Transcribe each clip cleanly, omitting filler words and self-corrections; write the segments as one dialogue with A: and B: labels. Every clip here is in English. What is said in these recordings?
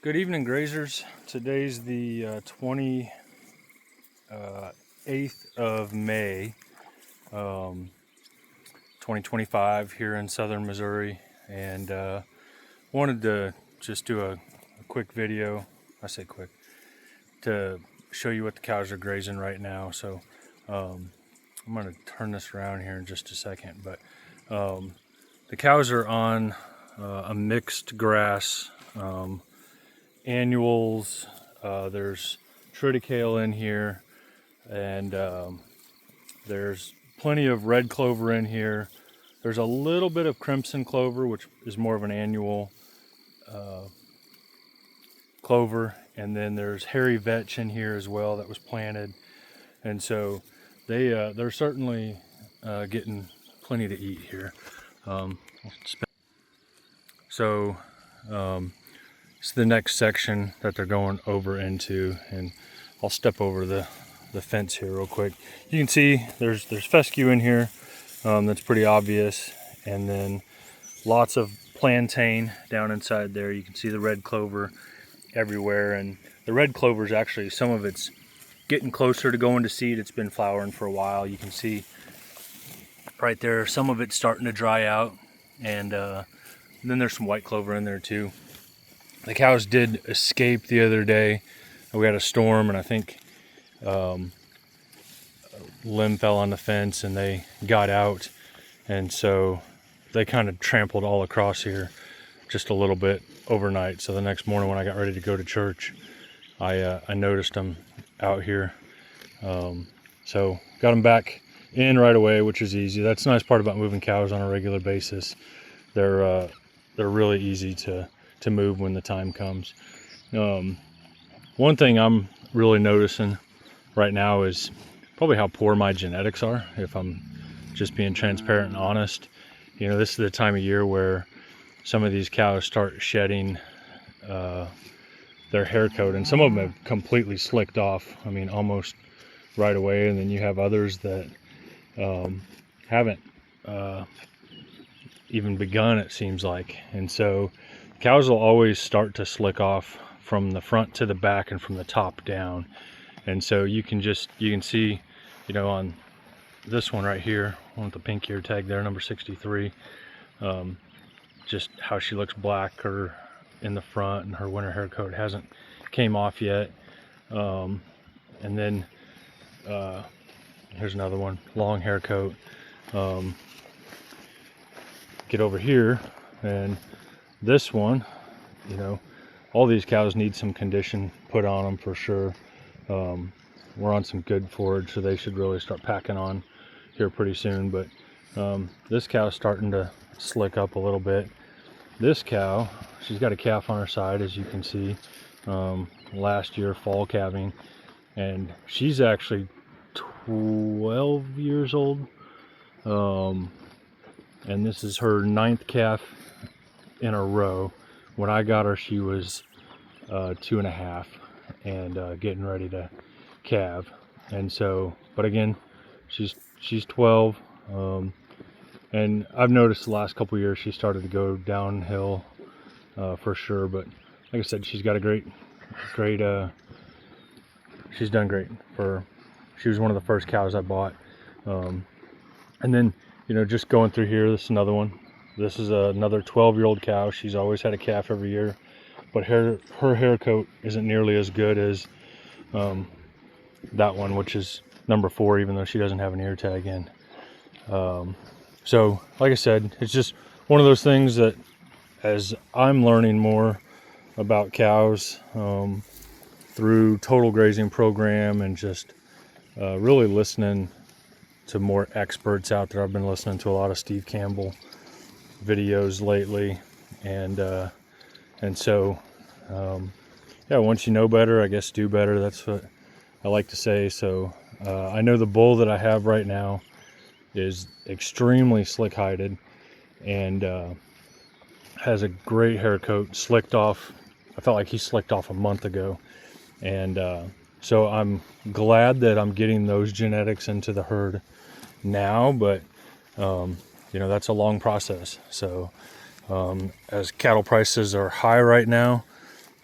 A: Good evening, grazers. Today's the 28th of May, 2025 here in southern Missouri, and wanted to just do a quick video. I say quick, to show you what the cows are grazing right now. So I'm going to turn this around here in just a second, but the cows are on a mixed grass. Annuals, there's triticale in here, and there's plenty of red clover in here. There's a little bit of crimson clover, which is more of an annual clover, and then there's hairy vetch in here as well that was planted, and so they're certainly getting plenty to eat here. It's the next section that they're going over into, and I'll step over the fence here real quick. You can see there's fescue in here, that's pretty obvious, and then lots of plantain down inside there. You can see the red clover everywhere, and the red clover is actually, some of it's getting closer to going to seed. It's been flowering for a while. You can see right there some of it's starting to dry out, and then there's some white clover in there too. The cows did escape the other day. We had a storm, and I think a limb fell on the fence and they got out, and so they kind of trampled all across here just a little bit overnight. So the next morning when I got ready to go to church, I noticed them out here. So got them back in right away, which is easy. That's the nice part about moving cows on a regular basis. They're really easy to move when the time comes. One thing I'm really noticing right now is probably how poor my genetics are, if I'm just being transparent and honest. You know, this is the time of year where some of these cows start shedding their hair coat, and some of them have completely slicked off, I mean almost right away, and then you have others that haven't even begun, it seems like. And so cows will always start to slick off from the front to the back and from the top down. And so you can see, you know, on this one right here, one with the pink ear tag there, number 63, just how she looks black or in the front, and her winter hair coat hasn't came off yet. And then here's another one, long hair coat. Get over here, and this one, you know, all these cows need some condition put on them for sure. We're on some good forage, so they should really start packing on here pretty soon. But this cow's starting to slick up a little bit. This cow, she's got a calf on her side, as you can see, last year fall calving, and she's actually 12 years old. And this is her 9th calf in a row. When I got her, she was 2.5 and getting ready to calve. And so, but again, she's 12, and I've noticed the last couple years she started to go downhill for sure. But like I said, she's got a great she's done great. She was one of the first cows I bought. And then, you know, just going through here, this is another one. This is another 12-year-old cow. She's always had a calf every year, but her hair coat isn't nearly as good as that one, which is number 4, even though she doesn't have an ear tag in. So like I said, it's just one of those things that, as I'm learning more about cows through Total Grazing program, and just really listening to more experts out there. I've been listening to a lot of Steve Campbell videos lately, and so yeah, once you know better, I guess do better. That's what I like to say. So I know the bull that I have right now is extremely slick hided, and has a great hair coat, slicked off. I felt like he slicked off a month ago, and so I'm glad that I'm getting those genetics into the herd now, but you know, that's a long process. So as cattle prices are high right now,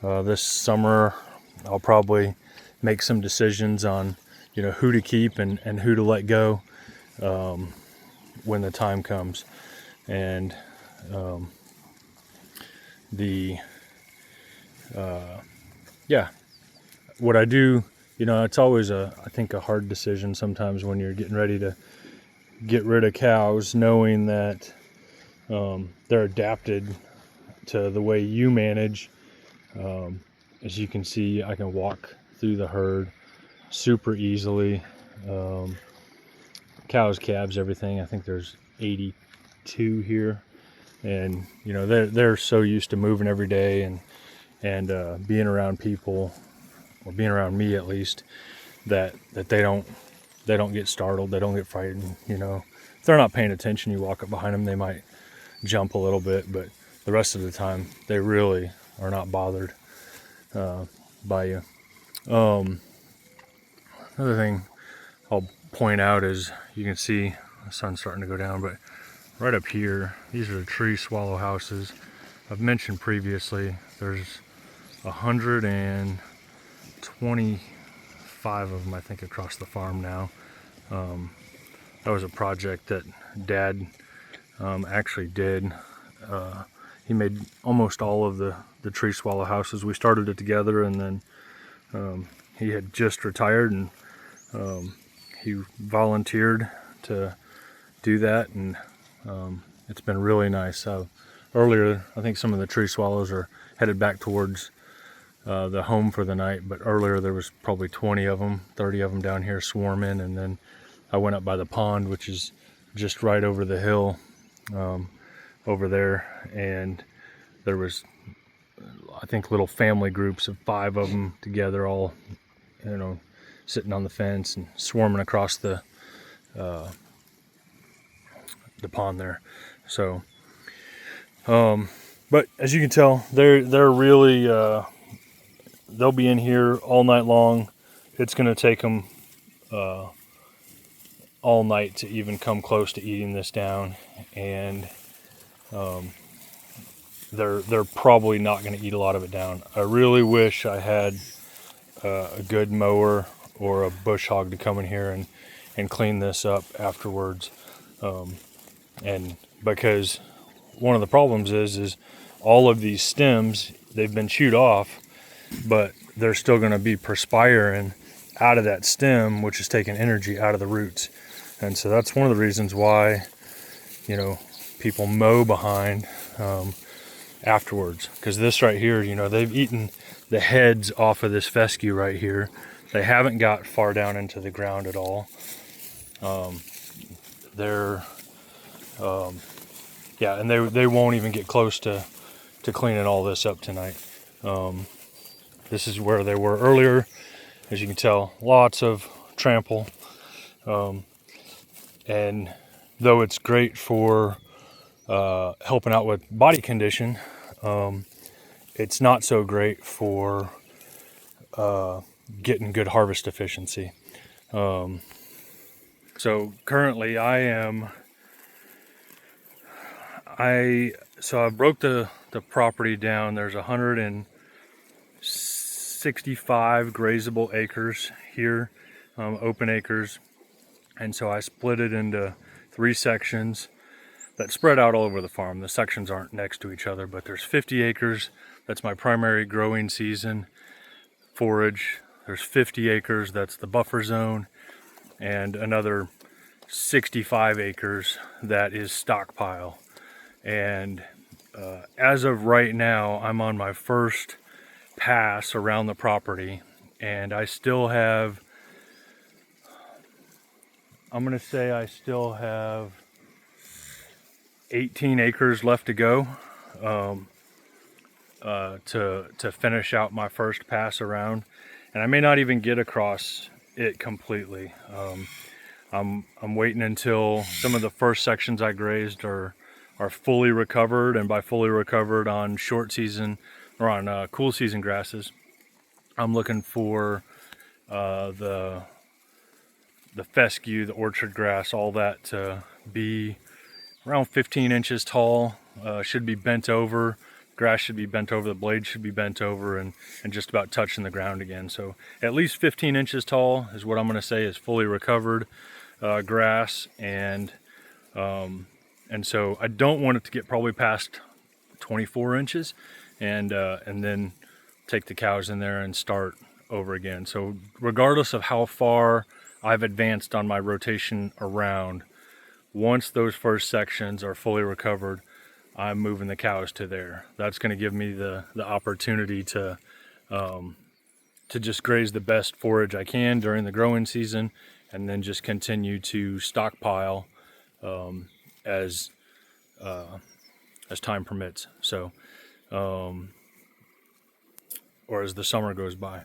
A: This summer, I'll probably make some decisions on, who to keep and who to let go when the time comes. And yeah, what I do, it's always I think a hard decision sometimes when you're getting ready to get rid of cows, knowing that they're adapted to the way you manage. As you can see, I can walk through the herd super easily. Cows, calves, everything. I think there's 82 here, and they're so used to moving every day and being around people, or being around me at least, that they don't get startled, they don't get frightened. If they're not paying attention, you walk up behind them, they might jump a little bit, but the rest of the time they really are not bothered by you. Another thing I'll point out is, you can see the sun's starting to go down, but right up here, these are the tree swallow houses. I've mentioned previously there's 125 of them, I think, across the farm now. That was a project that Dad actually did. He made almost all of the tree swallow houses. We started it together, and then he had just retired, and he volunteered to do that, and it's been really nice. Earlier, I think some of the tree swallows are headed back towards the home for the night, but earlier there was probably 20 of them, 30 of them down here swarming, and then I went up by the pond, which is just right over the hill over there, and there was, I think, little family groups of 5 of them together, all sitting on the fence and swarming across the pond there. So but as you can tell, they're really they'll be in here all night long. It's going to take them all night to even come close to eating this down, and they're probably not going to eat a lot of it down. I really wish I had a good mower or a bush hog to come in here and clean this up afterwards, and because one of the problems is all of these stems, they've been chewed off, but they're still going to be perspiring out of that stem, which is taking energy out of the roots. And so that's one of the reasons why people mow behind afterwards, because this right here, they've eaten the heads off of this fescue right here. They haven't got far down into the ground at all. And they won't even get close to cleaning all this up tonight. This is where they were earlier. As you can tell, lots of trample. And though it's great for helping out with body condition, it's not so great for getting good harvest efficiency. So currently I broke the property down. There's 165 grazable acres here, open acres. And so I split it into 3 sections that spread out all over the farm. The sections aren't next to each other, but there's 50 acres. That's my primary growing season forage. There's 50 acres, that's the buffer zone, and another 65 acres that is stockpile. And as of right now, I'm on my first pass around the property, and I still have, I'm gonna say I still have 18 acres left to go to finish out my first pass around, and I may not even get across it completely. I'm waiting until some of the first sections I grazed are fully recovered, and by fully recovered on short season or on cool season grasses, I'm looking for the fescue, the orchard grass, all that to be around 15 inches tall. Should be bent over grass should be bent over, the blade should be bent over and just about touching the ground again. So at least 15 inches tall is what I'm going to say is fully recovered grass, and so I don't want it to get probably past 24 inches, and then take the cows in there and start over again. So regardless of how far I've advanced on my rotation around, once those first sections are fully recovered, I'm moving the cows to there. That's going to give me the opportunity to just graze the best forage I can during the growing season, and then just continue to stockpile as time permits. So, or as the summer goes by,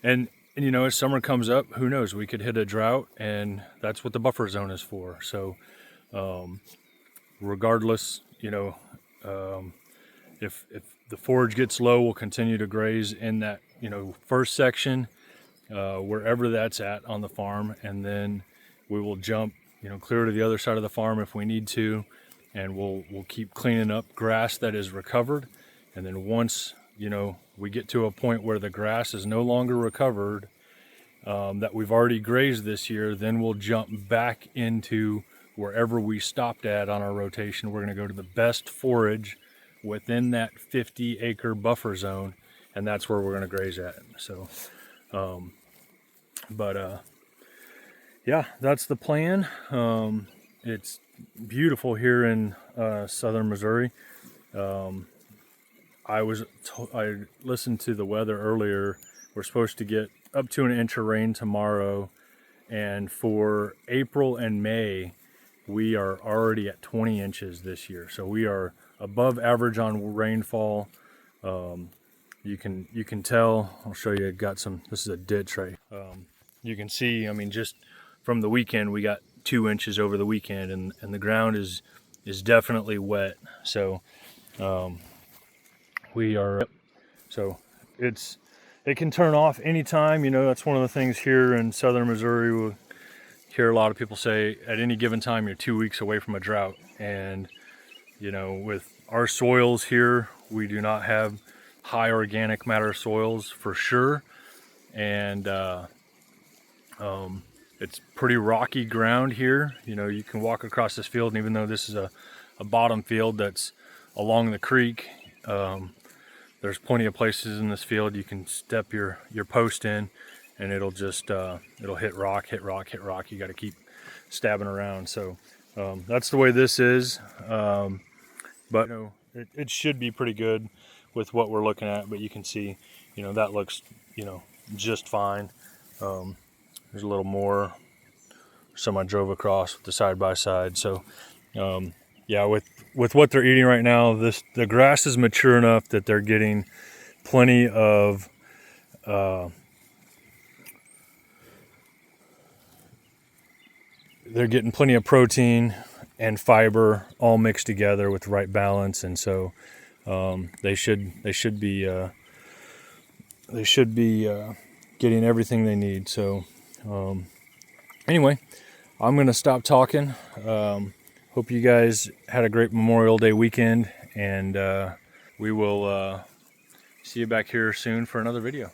A: and you know, as summer comes up, who knows? We could hit a drought, and that's what the buffer zone is for. So, regardless, you know, if the forage gets low, we'll continue to graze in that, you know, first section, wherever that's at on the farm, and then we will jump, you know, clear to the other side of the farm if we need to, and we'll keep cleaning up grass that is recovered. And then once, you know, we get to a point where the grass is no longer recovered, that we've already grazed this year, then we'll jump back into wherever we stopped at on our rotation. We're going to go to the best forage within that 50-acre buffer zone, and that's where we're going to graze at. So, yeah, that's the plan. It's beautiful here in southern Missouri. I listened to the weather earlier. We're supposed to get up to 1 inch of rain tomorrow, and for April and May, we are already at 20 inches this year. So we are above average on rainfall. You can tell. I'll show you. Got some. This is a ditch, right? You can see. I mean, just from the weekend, we got 2 inches over the weekend, and the ground is definitely wet. So we are. So it can turn off anytime. You know, that's one of the things here in southern Missouri. We hear a lot of people say at any given time you're 2 weeks away from a drought, and you know, with our soils here, we do not have high organic matter soils for sure, and it's pretty rocky ground here. You know, you can walk across this field, and even though this is a bottom field that's along the creek, there's plenty of places in this field you can step your post in, and it'll just it'll hit rock. You got to keep stabbing around. So that's the way this is, but you know, it should be pretty good with what we're looking at. But you can see, you know, that looks, you know, just fine. There's a little more. Some I drove across with the side by side. So yeah, with what they're eating right now, the grass is mature enough that they're getting plenty of protein and fiber all mixed together with the right balance, and so they should be getting everything they need. So anyway, I'm gonna stop talking. Hope you guys had a great Memorial Day weekend, and we will see you back here soon for another video.